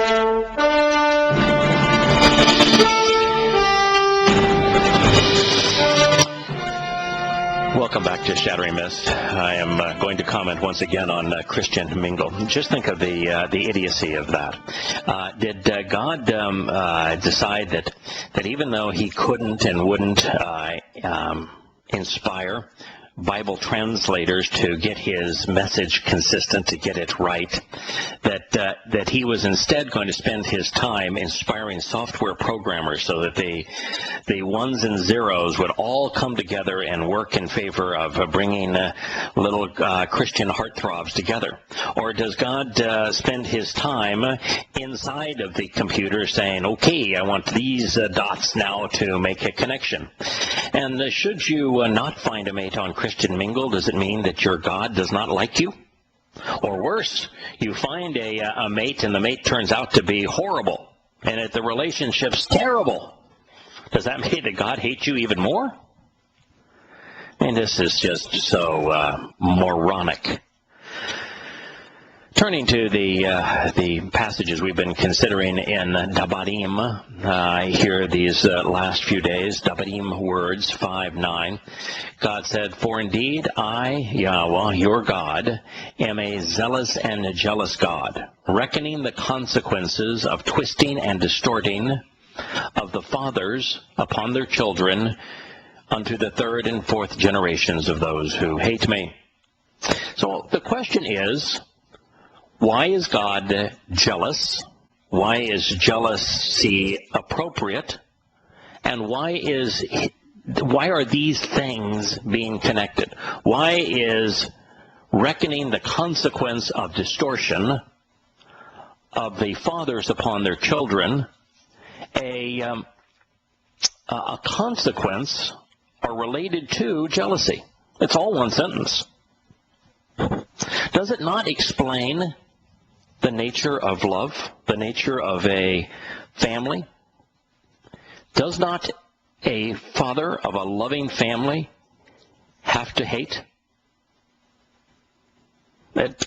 Welcome back to Shattering Myths. I am going to comment once again on Christian mingle. Just think of the idiocy of that. Did God decide that even though he couldn't and wouldn't inspire Bible translators to get his message consistent, to get it right, that he was instead going to spend his time inspiring software programmers so that the ones and zeros would all come together and work in favor of bringing little Christian heartthrobs together? Or does God spend his time inside of the computer saying, okay, I want these dots now to make a connection? And should you not find a mate on Christian mingle, does it mean that your God does not like you? Or worse, you find a mate and the mate turns out to be horrible and the relationship's terrible. Does that mean that God hates you even more? And this is just so moronic. Turning to the passages we've been considering in Dabarim, here these last few days, Dabarim words 5:9, God said, "For indeed I, Yahowah, your God, am a zealous and jealous God, reckoning the consequences of twisting and distorting of the fathers upon their children unto the third and fourth generations of those who hate me." So the question is, why is God jealous? Why is jealousy appropriate? And why are these things being connected? Why is reckoning the consequence of distortion of the fathers upon their children a consequence or related to jealousy? It's all one sentence. Does it not explain the nature of love, the nature of a family? Does not a father of a loving family have to hate?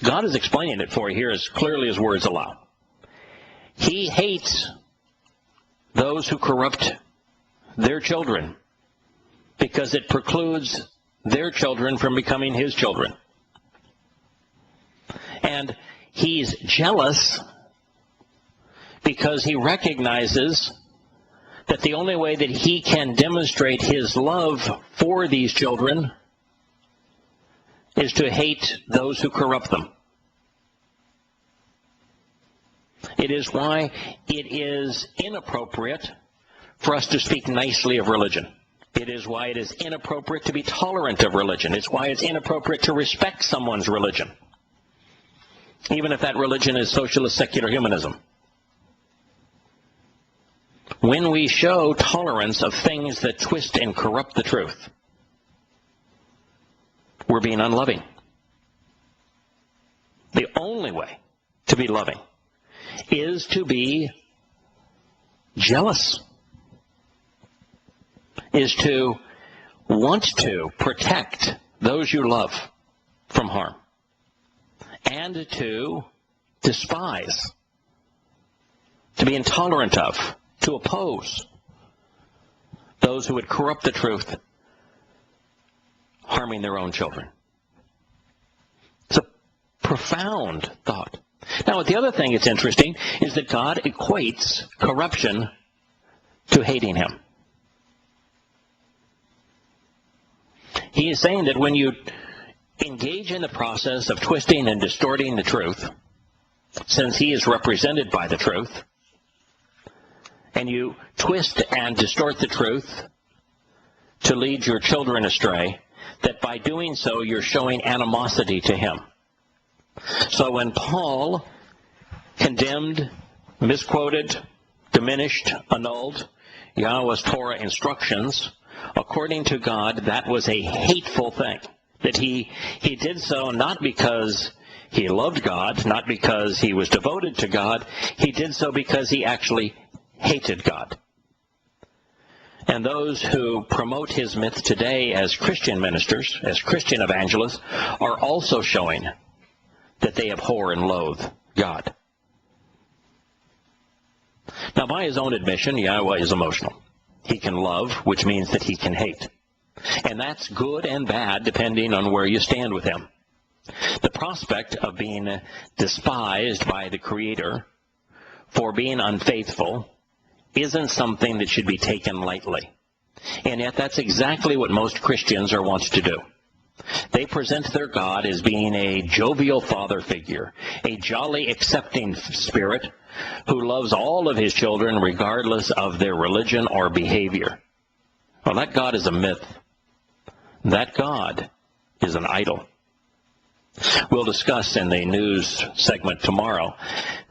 God is explaining it for you here as clearly as words allow. He hates those who corrupt their children because it precludes their children from becoming his children. And he's jealous because he recognizes that the only way that he can demonstrate his love for these children is to hate those who corrupt them. It is why it is inappropriate for us to speak nicely of religion. It is why it is inappropriate to be tolerant of religion. It's why it's inappropriate to respect someone's religion, even if that religion is socialist secular humanism. When we show tolerance of things that twist and corrupt the truth, we're being unloving. The only way to be loving is to be jealous, is to want to protect those you love from harm, and to despise, to be intolerant of, to oppose those who would corrupt the truth, harming their own children. It's a profound thought. Now, the other thing that's interesting is that God equates corruption to hating him. He is saying that when you engage in the process of twisting and distorting the truth, since he is represented by the truth, and you twist and distort the truth to lead your children astray, that by doing so you're showing animosity to him. So when Paul condemned, misquoted, diminished, annulled Yahowah's Torah instructions, according to God, that was a hateful thing. That he did so not because he loved God, not because he was devoted to God. He did so because he actually hated God. And those who promote his myth today as Christian ministers, as Christian evangelists, are also showing that they abhor and loathe God. Now, by his own admission, Yahowah is emotional. He can love, which means that he can hate. And that's good and bad depending on where you stand with him. The prospect of being despised by the Creator for being unfaithful isn't something that should be taken lightly. And yet that's exactly what most Christians are wont to do. They present their God as being a jovial father figure, a jolly accepting spirit who loves all of his children regardless of their religion or behavior. Well, that God is a myth. That God is an idol. We'll discuss in the news segment tomorrow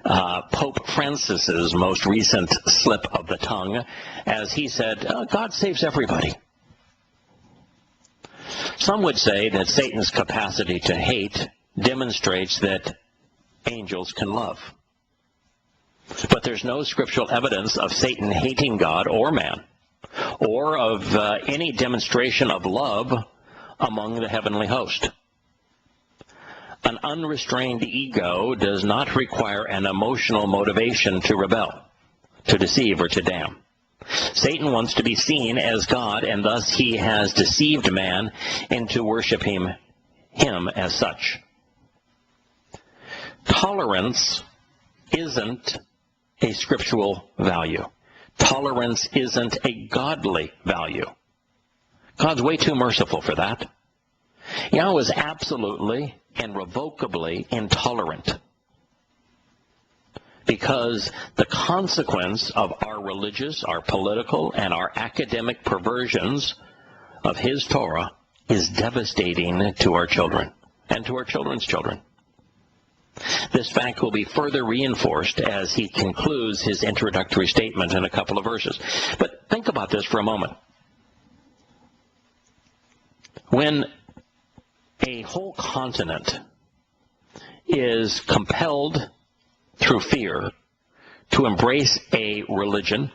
Pope Francis's most recent slip of the tongue, as he said, God saves everybody. Some would say that Satan's capacity to hate demonstrates that angels can love. But there's no scriptural evidence of Satan hating God or man, or of any demonstration of love among the heavenly host. An unrestrained ego does not require an emotional motivation to rebel, to deceive, or to damn. Satan wants to be seen as God, and thus he has deceived man into worshiping him as such. Tolerance isn't a scriptural value. Tolerance isn't a godly value. God's way too merciful for that. Yahowah is absolutely and revocably intolerant, because the consequence of our religious, our political, and our academic perversions of his Torah is devastating to our children and to our children's children. This fact will be further reinforced as he concludes his introductory statement in a couple of verses. But think about this for a moment. When a whole continent is compelled through fear to embrace a religion,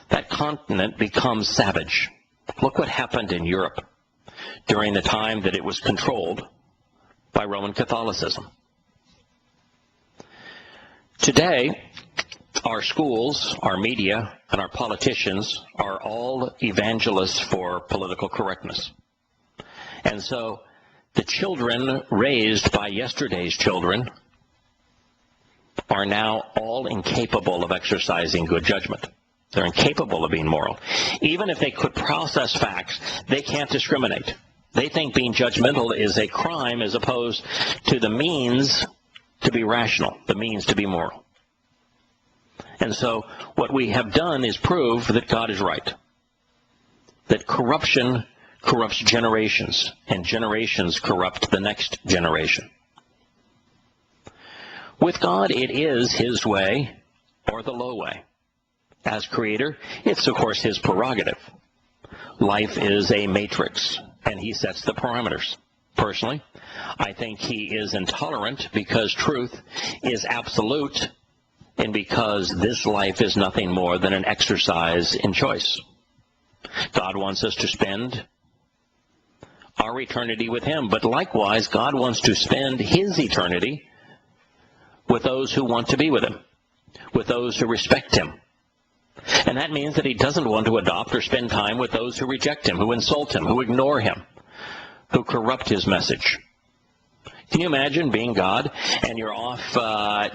that continent becomes savage. Look what happened in Europe during the time that it was controlled by Roman Catholicism. Today, our schools, our media, and our politicians are all evangelists for political correctness. And so the children raised by yesterday's children are now all incapable of exercising good judgment. They're incapable of being moral. Even if they could process facts, they can't discriminate. They think being judgmental is a crime as opposed to the means to be rational, the means to be moral. And so what we have done is prove that God is right, that corruption corrupts generations, and generations corrupt the next generation. With God, it is his way or the low way. As creator, it's of course his prerogative. Life is a matrix, and he sets the parameters. Personally, I think he is intolerant because truth is absolute, and because this life is nothing more than an exercise in choice. God wants us to spend our eternity with him, but likewise, God wants to spend his eternity with those who want to be with him, with those who respect him. And that means that he doesn't want to adopt or spend time with those who reject him, who insult him, who ignore him, who corrupt his message. Can you imagine being God and you're off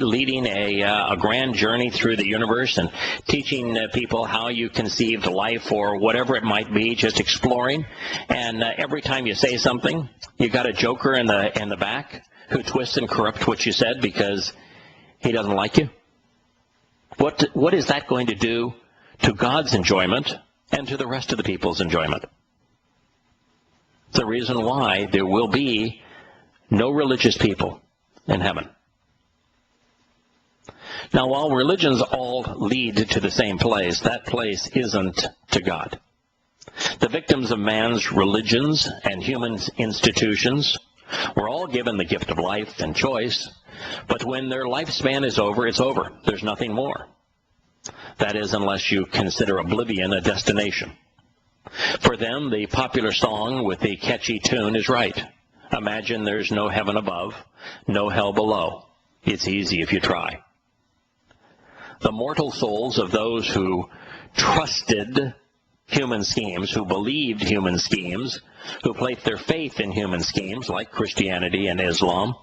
leading a grand journey through the universe and teaching people how you conceived life or whatever it might be, just exploring, and every time you say something, you got a joker in the back who twists and corrupts what you said because he doesn't like you? What is that going to do to God's enjoyment and to the rest of the people's enjoyment? The reason why there will be no religious people in heaven. Now, while religions all lead to the same place, that place isn't to God. The victims of man's religions and human institutions were all given the gift of life and choice, but when their lifespan is over, it's over. There's nothing more. That is, unless you consider oblivion a destination. For them, the popular song with the catchy tune is right. Imagine there's no heaven above, no hell below. It's easy if you try. the mortal souls of those who trusted human schemes, who believed human schemes, who placed their faith in human schemes like Christianity and Islam,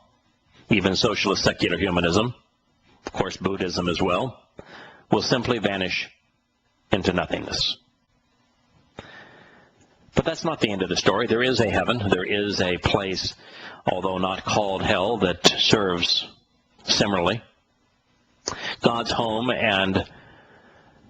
even socialist secular humanism, of course Buddhism as well, will simply vanish into nothingness. But that's not the end of the story. There is a heaven. There is a place, although not called hell, that serves similarly. God's home and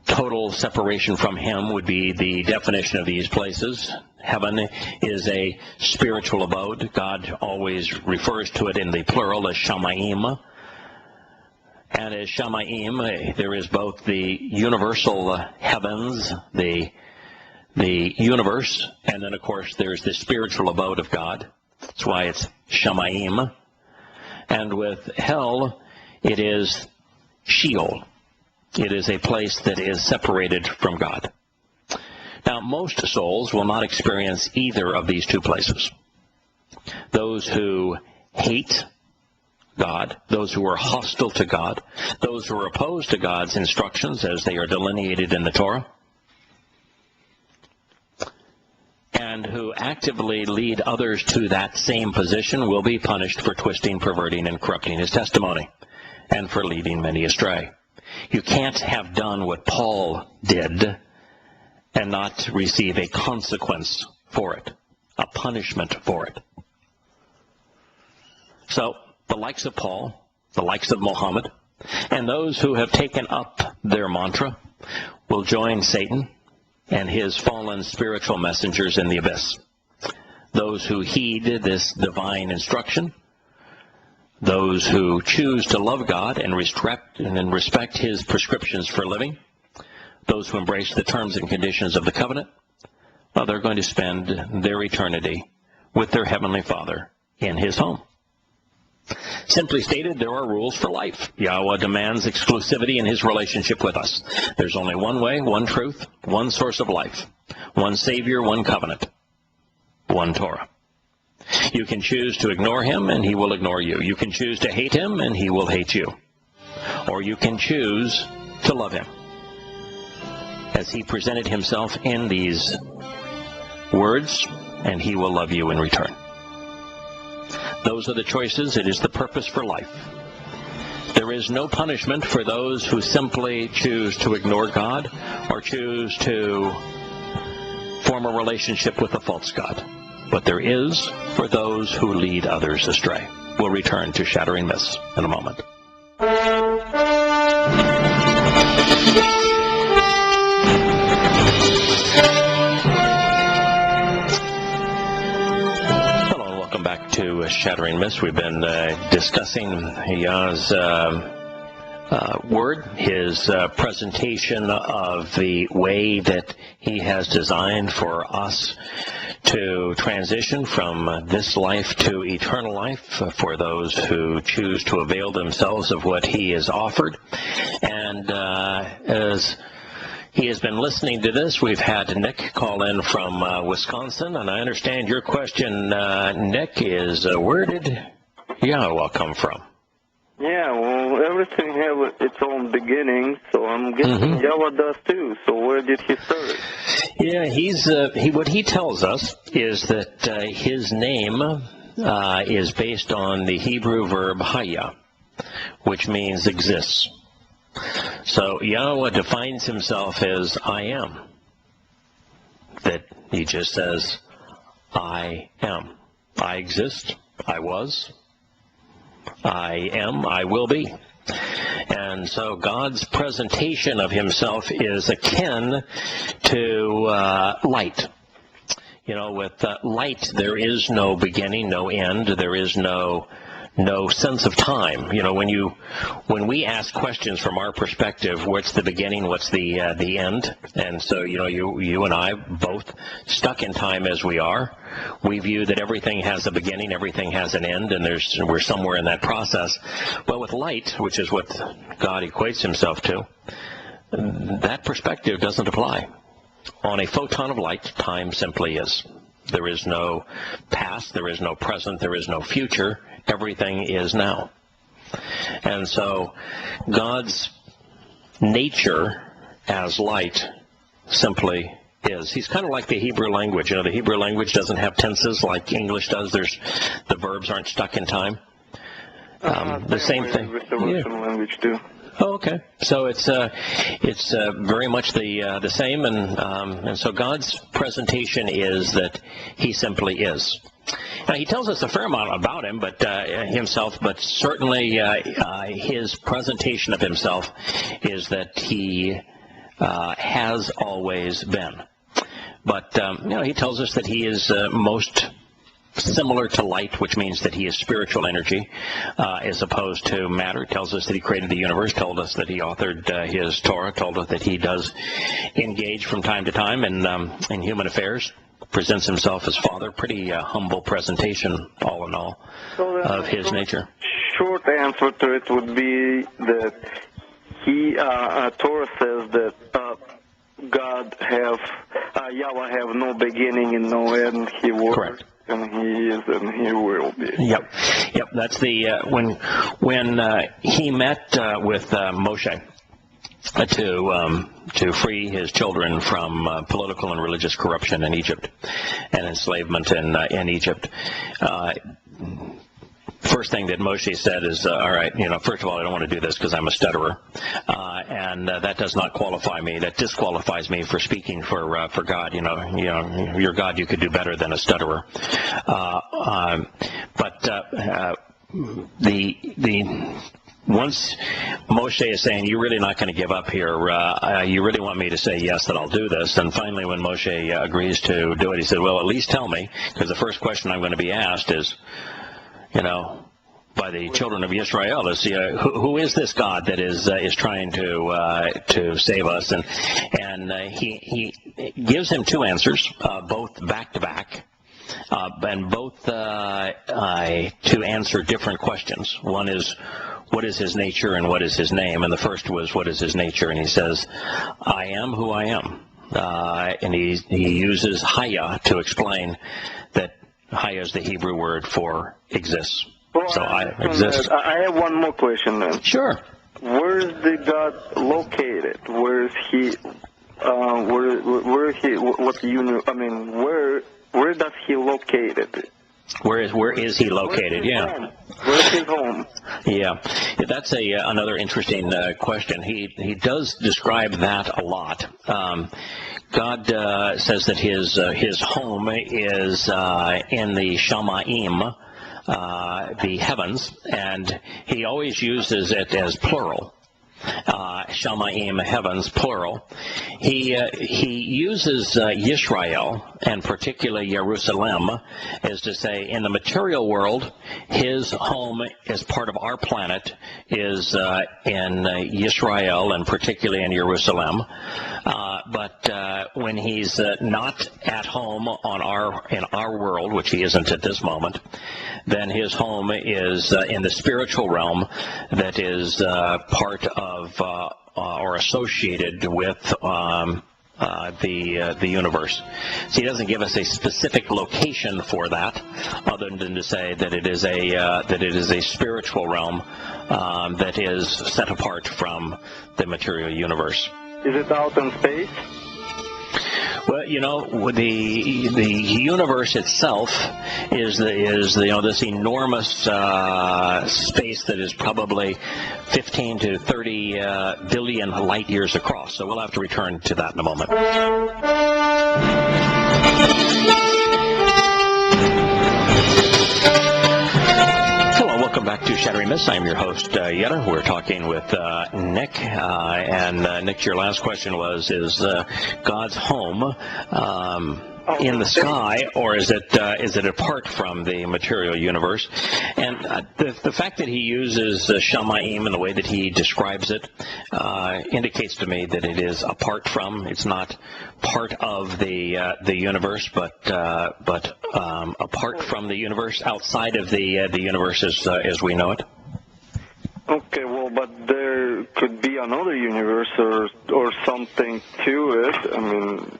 total separation from Him would be the definition of these places. Heaven is a spiritual abode. God always refers to it in the plural as shamayim. And as shamayim, there is both the universal heavens, the universe, and then, of course, there's the spiritual abode of God. That's why it's shamayim. And with hell, it is Sheol. It is a place that is separated from God. Now, most souls will not experience either of these two places. Those who hate God, those who are hostile to God, those who are opposed to God's instructions as they are delineated in the Torah, and who actively lead others to that same position will be punished for twisting, perverting, and corrupting His testimony, and for leading many astray. You can't have done what Paul did and not receive a consequence for it, a punishment for it. So, the likes of Paul, the likes of Muhammad, and those who have taken up their mantra will join Satan and his fallen spiritual messengers in the abyss. Those who heed this divine instruction, those who choose to love God and respect His prescriptions for living, those who embrace the terms and conditions of the covenant, well, they're going to spend their eternity with their Heavenly Father in His home. Simply stated, there are rules for life. Yahowah demands exclusivity in His relationship with us. There's only one way, one truth, one source of life, one Savior, one covenant, one Torah. You can choose to ignore Him, and He will ignore you. You can choose to hate Him, and He will hate you. Or you can choose to love Him, as He presented Himself in these words, and He will love you in return. Those are the choices. It is the purpose for life. There is no punishment for those who simply choose to ignore God or choose to form a relationship with a false god. But there is for those who lead others astray. We'll return to Shattering Myths in a moment. Hello, and welcome back to Shattering Myths. We've been discussing Yah's word, His presentation of the way that He has designed for us to transition from this life to eternal life for those who choose to avail themselves of what He has offered. And as he has been listening to this, we've had Nick call in from Wisconsin, and I understand your question, Nick, is where did Yahowah come from? Yeah, well, everything has its own beginning, so I'm guessing Yahowah does too. So where did He start? Yeah, what he tells us is that his name is based on the Hebrew verb haya, which means exists. So Yahowah defines Himself as I am. That He just says, I am. I exist. I was. I am, I will be. And so God's presentation of Himself is akin to light. You know, with light, there is no beginning, no end. There is no sense of time. You know, when we ask questions from our perspective, what's the beginning, what's the end? And so, you know, you and I both stuck in time as we are. We view that everything has a beginning, everything has an end, and we're somewhere in that process. Well, with light, which is what God equates Himself to, that perspective doesn't apply. On a photon of light, time simply is. There is no past, there is no present, there is no future. Everything is now. And so God's nature as light simply is. He's kind of like the Hebrew language. You know, the Hebrew language doesn't have tenses like English does. The verbs aren't stuck in time. The same thing. With the Russian language too. Oh, okay. So it's very much the same, and so God's presentation is that He simply is. Now, He tells us a fair amount about Him, but Himself, but certainly His presentation of Himself is that He has always been. But He tells us that He is most similar to light, which means that He is spiritual energy as opposed to matter. It tells us that He created the universe, told us that He authored His Torah, told us that He does engage from time to time in human affairs, presents Himself as Father. Pretty humble presentation, all in all, of His nature. Short answer to it would be that Torah says that Yahowah have no beginning and no end. He was. Correct. And He is, and He will be. Yep. That's the when He met with Moshe to free his children from political and religious corruption in Egypt and enslavement in Egypt. First thing that Moshe said is, all right, first of all, I don't want to do this because I'm a stutterer, and that does not qualify me. That disqualifies me for speaking for God. Your God, you could do better than a stutterer. Once Moshe is saying, you're really not going to give up here, you really want me to say yes, that I'll do this, and finally when Moshe agrees to do it, he said, well, at least tell me, because the first question I'm going to be asked is, by the children of Israel, is who is this God that is trying to save us? And he gives him two answers, both back to back, and both to answer different questions. One is, what is His nature and what is His name? And the first was, what is His nature? And he says, I am who I am. And he uses Haya to explain that Haya is the Hebrew word for exists. Well, so I exist. I have one more question then. Sure. Where is the God located? Where is He? Where He? What the Where does He located? Where is He located? Yeah. Where's His home? Yeah, that's another interesting question. He does describe that a lot. God says that His home is in the Shamayim, the heavens, and He always uses it as plural. Shamayim, heavens, plural. He uses Yisrael, and particularly Jerusalem, as to say, in the material world, His home as part of our planet is in Yisrael, and particularly in Jerusalem. But when He's not at home in our world, which He isn't at this moment, then His home is in the spiritual realm that is part of or associated with the universe. So He doesn't give us a specific location for that, other than to say that it is a spiritual realm that is set apart from the material universe. Is it out in space? Well, the universe itself is this enormous space that is probably 15 to 30 billion light years across. So we'll have to return to that in a moment. Welcome back to Shattering Myths. I'm your host, Yetta. We're talking with Nick. And Nick, your last question was, is God's home in the sky, or is it apart from the material universe? And the fact that he uses Shamayim in the way that he describes it indicates to me that it is apart from. It's not part of the universe, but apart from the universe, outside of the universe as we know it. Okay, well, but there could be another universe or something to it. I mean,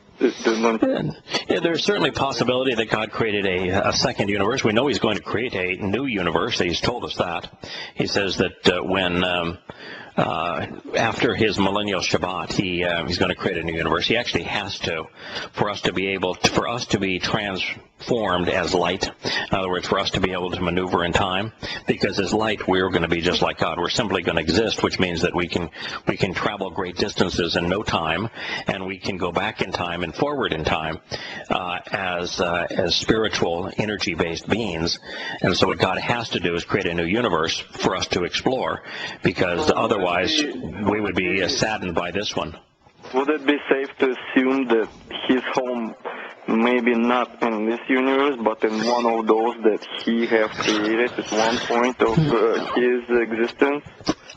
there's certainly a possibility that God created a second universe. We know He's going to create a new universe. He's told us that. He says that after his millennial Shabbat, he's going to create a new universe. He actually has to, for us to be transformed as light. In other words, for us to be able to maneuver in time, because as light, we're going to be just like God. We're simply going to exist, which means that we can travel great distances in no time, and we can go back in time and forward in time as spiritual, energy-based beings. And so what God has to do is create a new universe for us to explore, because otherwise we would be saddened by this one. Would it be safe to assume that his home maybe not in this universe, but in one of those that he have created at one point of his existence?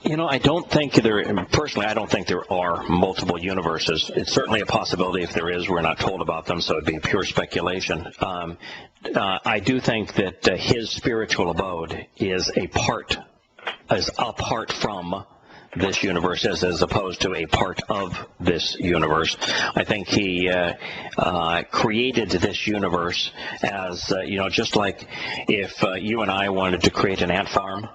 You know, I don't think there are multiple universes. It's certainly a possibility. If there is, we're not told about them, so it'd be pure speculation. I do think that his spiritual abode is apart from this universe as opposed to a part of this universe. I think he created this universe as, just like if you and I wanted to create an ant farm,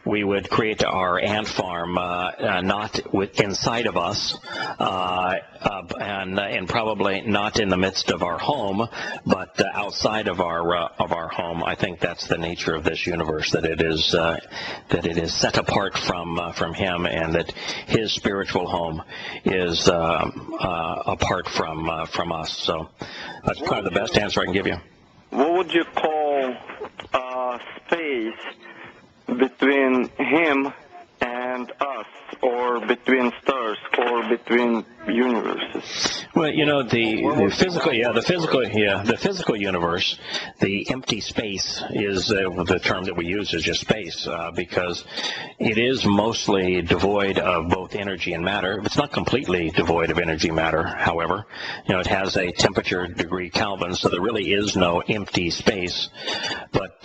we would create our ant farm not inside of us and probably not in the midst of our home, but outside of our home. I think that's the nature of this universe, that it is set apart from him, and that his spiritual home is apart from us. So that's probably the best answer I can give you. What would you call space between him and us, or between stars, or between universes? Well, the physical universe, the empty space is the term that we use is just space, because it is mostly devoid of both energy and matter. It's not completely devoid of energy and matter, however. It has a temperature degree Kelvin, so there really is no empty space, but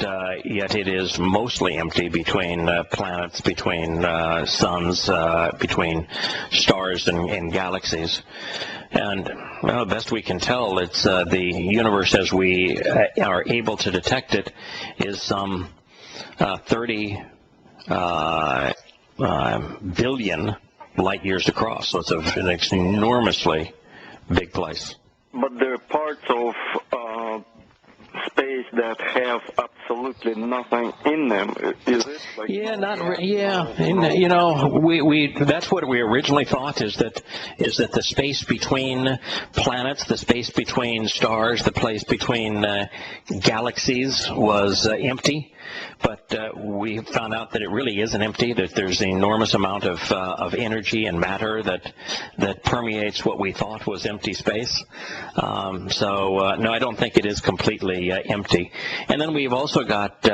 yet it is mostly empty between planets, between suns, between stars and galaxies. And well, best we can tell, it's the universe as we are able to detect it is some 30 billion light years across. So it's an enormously big place. But there are parts of space that have absolutely nothing in them. Is it? That's what we originally thought, is that the space between planets, the space between stars, the place between galaxies was empty. But we found out that it really isn't empty, that there's an enormous amount of energy and matter that permeates what we thought was empty space. No, I don't think it is completely empty. And then we've also got,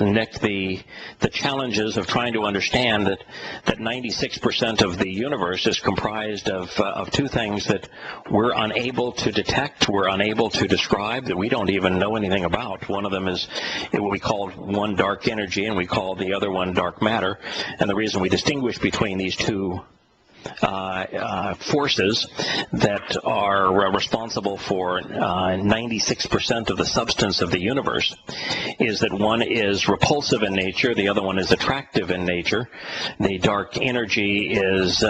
Nick, the challenges of trying to understand that 96% of the universe is comprised of two things that we're unable to detect, we're unable to describe, that we don't even know anything about. One of them is what we call one dark energy, and we call the other one dark matter. And the reason we distinguish between these two forces that are responsible for 96% of the substance of the universe is that one is repulsive in nature, the other one is attractive in nature. The dark energy is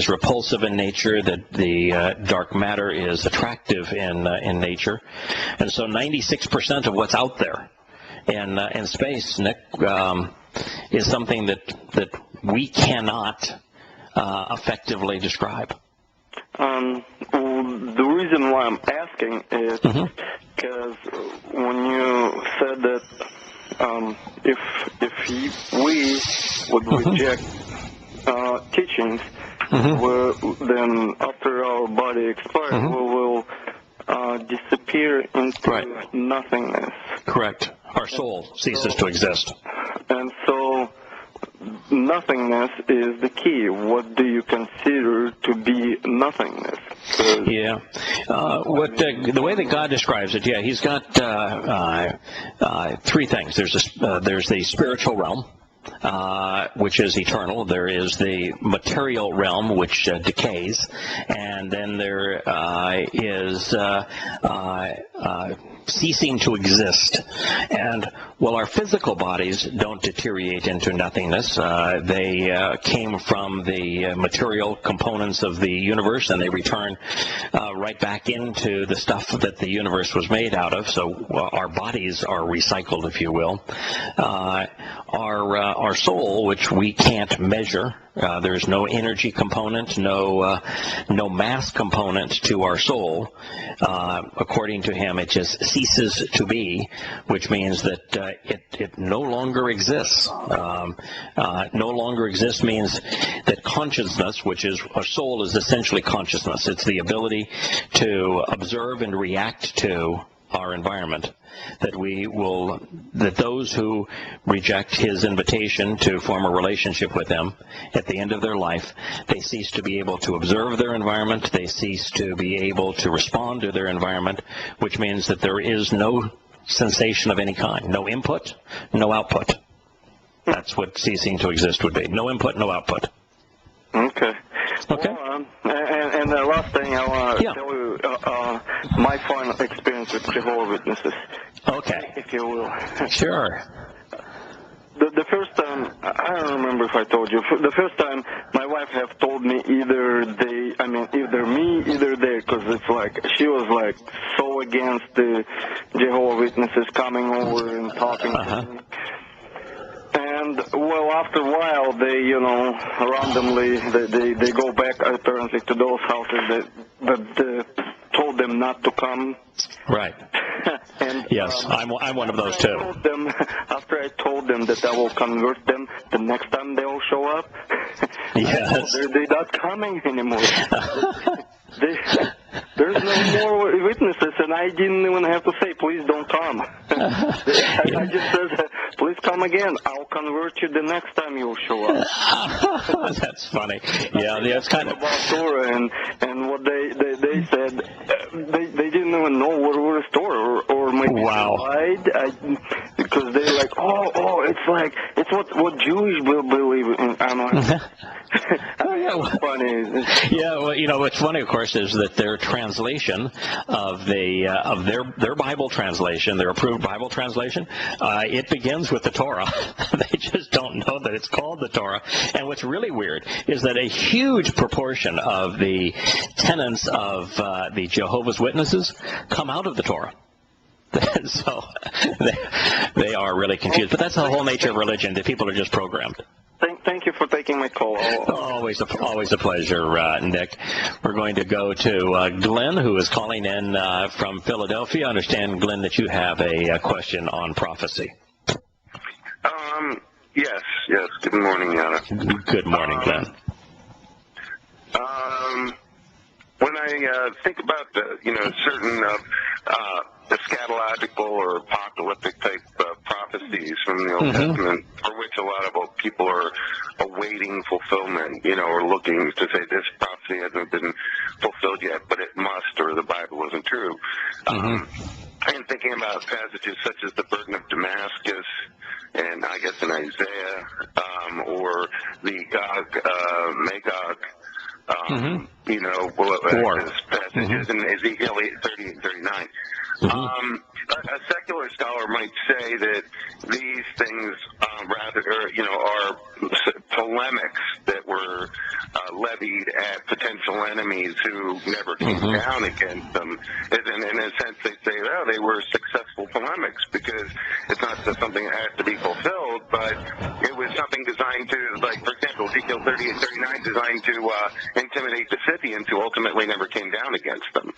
repulsive in nature, the dark matter is attractive in nature. And so 96% of what's out there in space, Nick, is something that we cannot effectively describe. The reason why I'm asking is because when you said that if we would reject teachings, then after our body expires, we will disappear into nothingness. Correct. Our soul ceases to exist. And so nothingness is the key. What do you consider to be nothingness? The way that God describes it, he's got three things. There's the spiritual realm, which is eternal. There is the material realm, which decays, and then there is ceasing to exist. And while our physical bodies don't deteriorate into nothingness, they came from the material components of the universe, and they return right back into the stuff that the universe was made out of. So our bodies are recycled, if you will. Our soul, which we can't measure, there's no energy component, no mass component to our soul. According to him, it just ceases to be, which means that it no longer exists. No longer exists means that consciousness, which is our soul, is essentially consciousness. It's the ability to observe and react to our environment. That those who reject his invitation to form a relationship with him, at the end of their life, they cease to be able to observe their environment, they cease to be able to respond to their environment, which means that there is no sensation of any kind, no input, no output. That's what ceasing to exist would be. No input, no output. Okay. Okay. Well, and the last thing I want to tell you, my final experience with Jehovah's Witnesses. Okay. If you will. Sure. The first time, I don't remember if I told you, the first time my wife have told me either me, either they, because it's like, she was like so against the Jehovah's Witnesses coming over and talking to me. And, well, after a while, they, randomly, they go back, apparently, to those houses that told them not to come. Right. And, yes, I'm one of those, too. After I told them that I will convert them, the next time they will show up, yes. they're not coming anymore. There's no more witnesses, and I didn't even have to say, please don't come. I just said, please come again. I'll convert you the next time you'll show up. That's funny. Yeah, it's kind of about Torah and what they said. They didn't even know what was Torah, or maybe they lied. Because they're like, it's what Jewish will believe in. I'm like, funny. Yeah, well, what's funny, of course, is that their translation of their Bible translation, their approved Bible translation, it begins with the Torah. They just don't know that it's called the Torah. And what's really weird is that a huge proportion of the tenets of the Jehovah's Witnesses come out of the Torah. So they are really confused. But that's the whole nature of religion. The people are just programmed. Thank you for taking my call. Always a pleasure, Nick. We're going to go to Glenn, who is calling in from Philadelphia. I understand, Glenn, that you have a question on prophecy. Yes. Good morning, Yana. Good morning, Glenn. When I think about certain eschatological or apocalyptic type prophecies from the Old Testament, for which a lot of people are awaiting fulfillment, or looking to say this prophecy hasn't been fulfilled yet, but it must, or the Bible isn't true. And thinking about passages such as the burden of Damascus, and I guess in Isaiah, or the Magog, passages in Ezekiel 30 and 39. A secular scholar might say that these things are polemics that were levied at potential enemies who never came down against them. And in a sense, they say, they were successful polemics because it's not just something that has to be fulfilled, but it was something designed to, like, for example, Ezekiel 30 and 39, designed to intimidate the Scythians who ultimately never came down against them.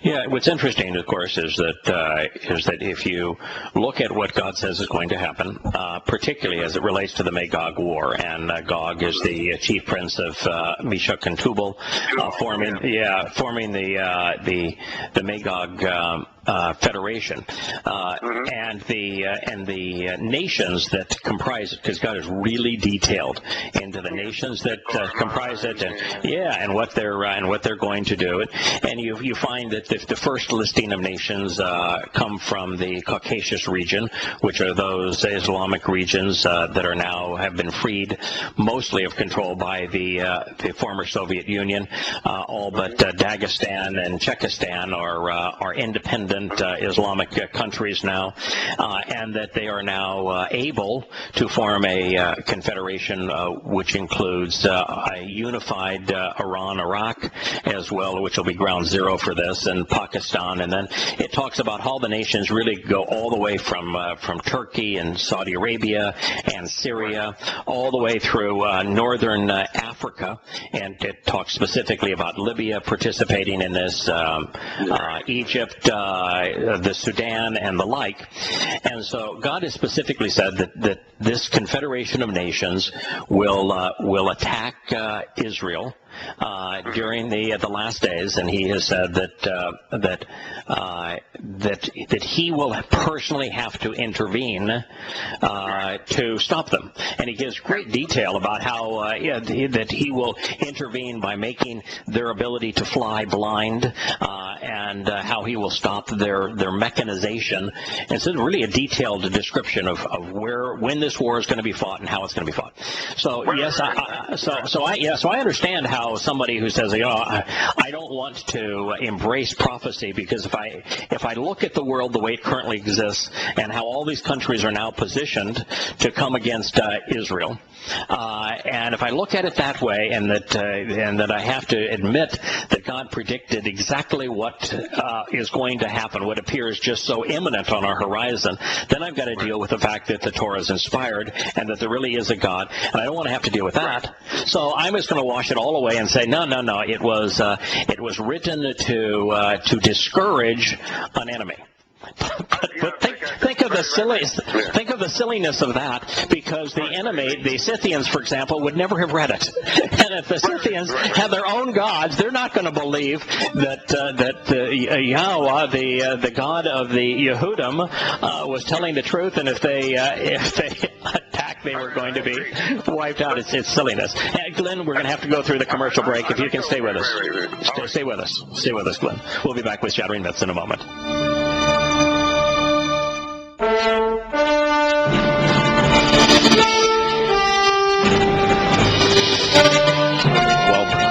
Yeah, what's interesting, of course, is that if you look at what God says is going to happen, particularly as it relates to the Magog War, and Gog is the chief prince of Meshach and Tubal, forming the Magog federation, and the nations that comprise it, because God is really detailed into the nations that comprise it, and what they're going to do. And you find that the first listing of nations come from the Caucasus region, which are those Islamic regions that are now have been freed, mostly of control by the former Soviet Union. All but Dagestan and Czechostan are independent Islamic countries now, and that they are now able to form a confederation which includes a unified Iran, Iraq as well, which will be ground zero for this, and Pakistan. And then it talks about how the nations really go all the way from Turkey and Saudi Arabia and Syria, all the way through northern Africa, and it talks specifically about Libya participating in this, Egypt, the Sudan, and the like. And so God has specifically said that this confederation of nations will attack Israel during the last days, and he has said that he will personally have to intervene to stop them. And he gives great detail about how that he will intervene by making their ability to fly blind, and how he will stop their mechanization. And so really a detailed description of when this war is going to be fought and how it's going to be fought. So yes, so I understand how somebody who says, I don't want to embrace prophecy, because if I look at the world the way it currently exists and how all these countries are now positioned to come against Israel, and if I look at it that way, and that I have to admit that God predicted exactly what is going to happen, what appears just so imminent on our horizon, then I've got to deal with the fact that the Torah is inspired and that there really is a God, and I don't want to have to deal with that. So I'm just going to wash it all away and say, no, it was written to discourage an enemy. But think of the silliness of that, because the enemy, the Scythians, for example, would never have read it. And if the Scythians have their own gods, they're not going to believe that Yahowah, the god of the Yehudim, was telling the truth. And if they attacked, they were going to be wiped out. It's silliness. Glenn, we're going to have to go through the commercial break. If you can stay with us, stay with us, Glenn. We'll be back with Shattering Myths in a moment.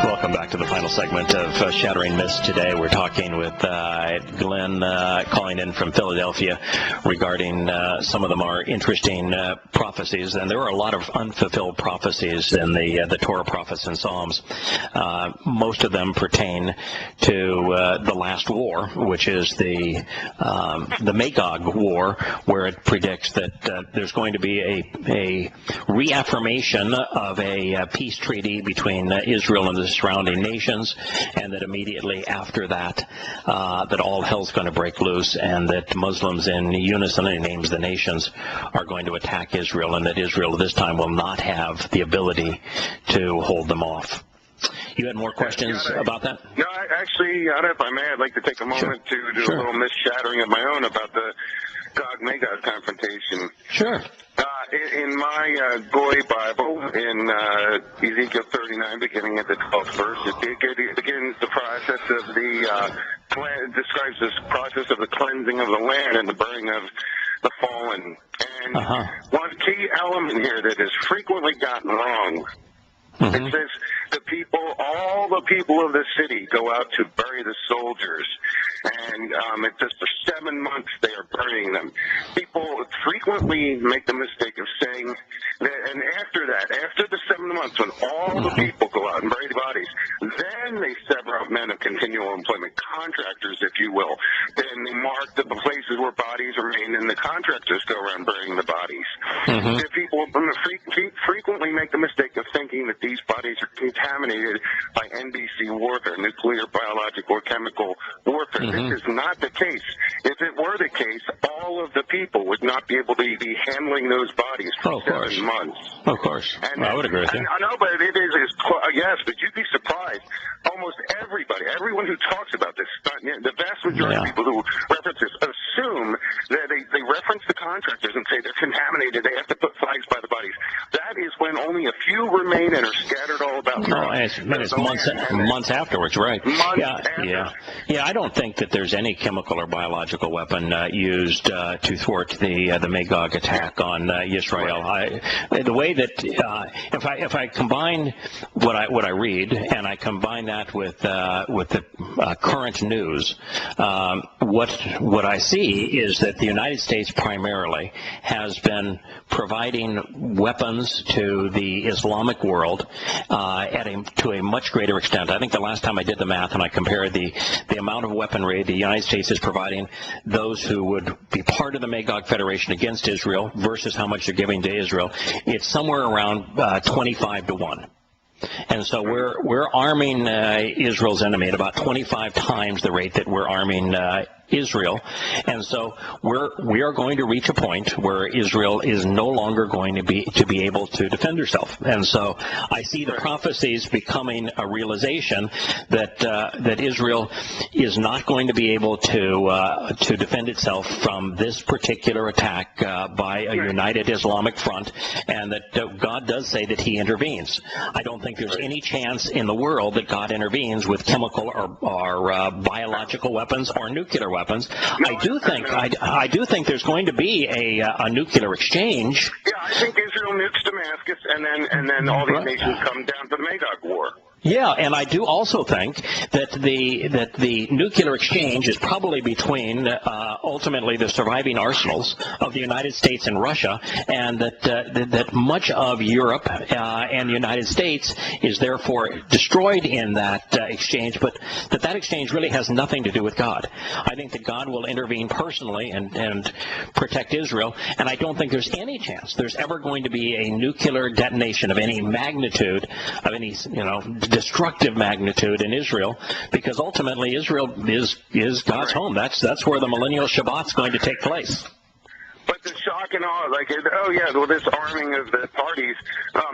Welcome back to the final segment of Shattering Myths. Today we're talking with Glenn, calling in from Philadelphia, regarding some of the more interesting prophecies. And there are a lot of unfulfilled prophecies in the Torah prophets and Psalms. Most of them pertain to the last war, which is the Magog War, where it predicts that there's going to be a reaffirmation of a peace treaty between Israel and the surrounding nations, and that immediately after that, that all hell's going to break loose, and that Muslims in unison, and he names the nations, are going to attack Israel, and that Israel this time will not have the ability to hold them off. You had more questions about that? No, actually, if I may, I'd like to take a moment to do a little mis-shattering of my own about the Gog-Magog confrontation. Sure. In my Goy Bible, in Ezekiel 39, beginning at the 12th verse, it begins the process of describes this process of the cleansing of the land and the burning of the fallen. And one key element here that is frequently gotten wrong, it says all the people of the city go out to bury the soldiers. And it says for 7 months they are burying them. People frequently make the mistake of saying that, and after the 7 months, when all the people go out and bury the bodies, then they sever out men of continual employment, contractors, if you will. Then they mark the places where bodies remain, and the contractors go around burying the bodies. The people frequently make the mistake of thinking that these bodies are contaminated by NBC warfare, nuclear, biological, or chemical warfare. This is not the case. If it were the case, all of the people would not be able to be handling those bodies for 7 months. Of course. And, I would agree with you. I know, but it is, yes, but you'd be surprised. Almost everyone who talks about this, the vast majority of people who reference this they reference the contractors and say they're contaminated. They have to put flags by the bodies. That is when only a few remain and are scattered all about. No, it's months afterwards, right? Yeah. I don't think that there's any chemical or biological weapon used to thwart the Magog attack on Israel. The way that if I combine what I read and I combine that with the current news, what I see is that the United States primarily has been providing weapons to the Islamic world to a much greater extent. I think the last time I did the math and I compared the amount of weaponry the United States is providing those who would be part of the Magog Federation against Israel versus how much they're giving to Israel, it's somewhere around 25 to 1. And so we're arming Israel's enemy at about 25 times the rate that we're arming Israel, and so we are going to reach a point where Israel is no longer going to be able to defend herself. And so I see the prophecies becoming a realization that Israel is not going to be able to defend itself from this particular attack by a united Islamic front, and that God does say that He intervenes. I don't think there's any chance in the world that God intervenes with chemical or biological weapons or nuclear weapons. I do think there's going to be a nuclear exchange. Yeah, I think Israel nukes Damascus, and then all these nations come down to the Magog War. Yeah, and I do also think that the nuclear exchange is probably between ultimately the surviving arsenals of the United States and Russia, and that much of Europe and the United States is therefore destroyed in that exchange, but that exchange really has nothing to do with God. I think that God will intervene personally and protect Israel, and I don't think there's any chance there's ever going to be a nuclear detonation of any magnitude, of any destructive magnitude in Israel, because ultimately Israel is God's home. That's where the millennial Shabbat's going to take place. But the shock and awe, this arming of the parties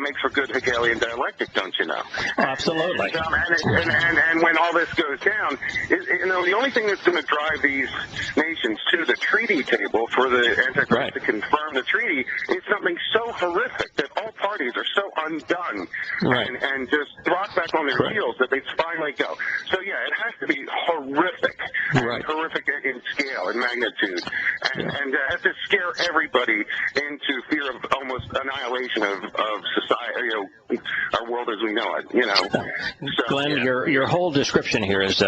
makes for good Hegelian dialectic, don't you know? Absolutely. And when all this goes down, the only thing that's going to drive these nations to the treaty table for the Antichrist to confirm the treaty is something so horrific that all parties are so undone and just brought back on their heels that they finally go. So, yeah, it has to be horrific, horrific in scale and magnitude, and has to scare everybody into fear of almost annihilation of society, our world as we know it. So, Glenn, your whole description here is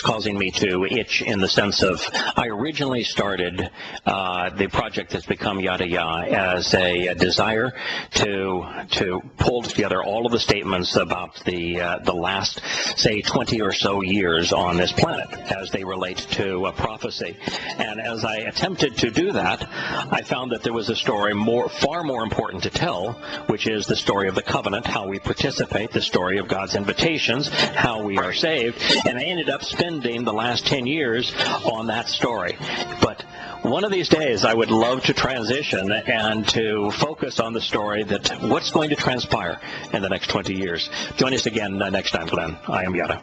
causing me to itch in the sense of I originally started the project that's become Yahowah as a desire to pull together all of the statements about the last, say, 20 or so years on this planet as they relate to prophecy. And as I attempted to do that, I found that there was a story far more important to tell, which is the story of the covenant, how we participate, the story of God's invitations, how we are saved, and I ended up spending the last 10 years on that story. But one of these days I would love to transition and to focus on the story that what's going to transpire in the next 20 years. Join us again next time, Glenn. I am Yada.